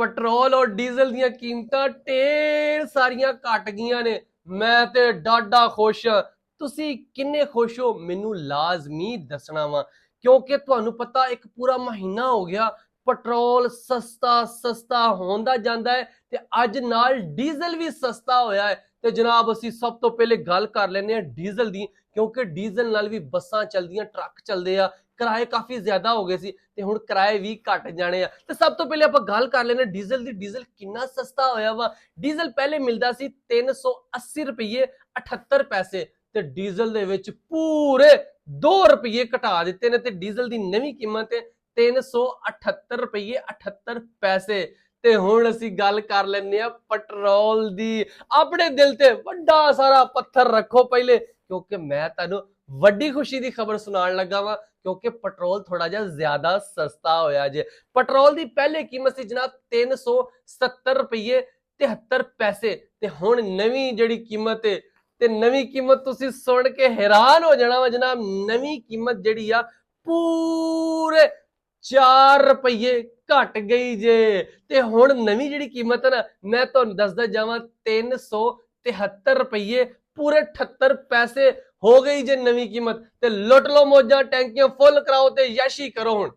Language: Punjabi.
पेट्रोल और डीजल ਦੀਆਂ ਕੀਮਤਾਂ ਢੇਰ ਸਾਰੀਆਂ ਘਟ ਗਈਆਂ ਨੇ। ਮੈਂ ਤੇ ਡਾਢਾ ਖੁਸ਼ ਹਾਂ। ਤੁਸੀਂ ਕਿੰਨੇ ਖੁਸ਼ ਹੋ ਮੈਨੂੰ ਲਾਜ਼ਮੀ ਦੱਸਣਾ ਵਾ, ਕਿਉਂਕਿ ਤੁਹਾਨੂੰ ਪਤਾ ਇੱਕ ਪੂਰਾ ਮਹੀਨਾ ਹੋ ਗਿਆ ਪੈਟਰੋਲ ਸਸਤਾ ਹੁੰਦਾ ਜਾਂਦਾ ਹੈ ਤੇ ਅੱਜ ਨਾਲ ਡੀਜ਼ਲ ਵੀ ਸਸਤਾ ਹੋਇਆ ਹੈ। ਤੇ ਜਨਾਬ ਅਸੀਂ ਸਭ ਤੋਂ ਪਹਿਲੇ ਗੱਲ ਕਰ ਲੈਂਦੇ ਹਾਂ ਡੀਜ਼ਲ ਦੀ, ਕਿਉਂਕਿ ਡੀਜ਼ਲ ਨਾਲ ਵੀ ਬੱਸਾਂ ਚੱਲਦੀਆਂ, ਟਰੱਕ ਚੱਲਦੇ ਆ। ਕਿਰਾਏ ਕਾਫੀ ਜ਼ਿਆਦਾ ਹੋ ਗਏ ਸੀ ਤੇ ਹੁਣ ਕਿਰਾਏ ਵੀ ਘਟ ਜਾਣੇ ਆ। ਤੇ ਸਭ ਤੋਂ ਪਹਿਲੇ ਆਪਾਂ ਗੱਲ ਕਰ ਲੈਂਦੇ ਡੀਜ਼ਲ ਦੀ। ਡੀਜ਼ਲ ਕਿੰਨਾ ਸਸਤਾ ਹੋਇਆ ਵਾ। ਡੀਜ਼ਲ ਪਹਿਲੇ ਮਿਲਦਾ ਸੀ 380 ਰੁਪਏ 78 ਪੈਸੇ ਤੇ ਡੀਜ਼ਲ ਦੇ ਵਿੱਚ ਪੂਰੇ 2 ਰੁਪਏ ਘਟਾ ਦਿੱਤੇ ਨੇ ਤੇ ਡੀਜ਼ਲ ਦੀ ਨਵੀਂ ਕੀਮਤ ਹੈ 378 ਰੁਪਏ 78 ਪੈਸੇ। ਤੇ ਹੁਣ ਅਸੀਂ ਗੱਲ ਕਰ ਲੈਂਦੇ ਆ ਪੈਟਰੋਲ ਦੀ। ਆਪਣੇ ਦਿਲ ਤੇ ਵੱਡਾ ਸਾਰਾ ਪੱਥਰ ਰੱਖੋ ਪਹਿਲੇ, ਕਿਉਂਕਿ ਮੈਂ ਤੁਹਾਨੂੰ ਵੱਡੀ ਖੁਸ਼ੀ ਦੀ ਖਬਰ ਸੁਣਾਉਣ ਲੱਗਾ ਵਾਂ, ਕਿਉਂਕਿ ਪੈਟਰੋਲ ਥੋੜਾ ਜਿਹਾ ਜ਼ਿਆਦਾ ਸਸਤਾ ਹੋਇਆ ਜੇ। ਪੈਟਰੋਲ ਦੀ ਪਹਿਲੇ ਕੀਮਤ ਸੀ ਜਨਾਬ 370 ਰੁਪਏ 73 ਪੈਸੇ ਤੇ ਹੁਣ ਨਵੀਂ ਜਿਹੜੀ ਕੀਮਤ ਹੈ, ਤੇ ਨਵੀਂ ਕੀਮਤ ਤੁਸੀਂ ਸੁਣ ਕੇ ਹੈਰਾਨ ਹੋ ਜਾਣਾ ਵਾ ਜਨਾਬ। ਨਵੀਂ ਕੀਮਤ ਜਿਹੜੀ ਆ ਪੂਰੇ 4 ਰੁਪਏ ਘਟ ਗਈ ਜੇ। ਤੇ ਹੁਣ ਨਵੀਂ ਜਿਹੜੀ ਕੀਮਤ ਹੈ ਨਾ, ਮੈਂ ਤੁਹਾਨੂੰ ਦੱਸਦਾ ਜਾਵਾਂ 373 ਰੁਪਏ ਪੂਰੇ 78 ਪੈਸੇ ਹੋ ਗਈ ਜੇ ਨਵੀਂ ਕੀਮਤ। ਤੇ ਲੁੱਟ ਲਓ ਮੌਜਾਂ, ਟੈਂਕੀਆਂ ਫੁੱਲ ਕਰਾਓ ਤੇ ਯਾਸ਼ੀ ਕਰੋ ਹੁਣ।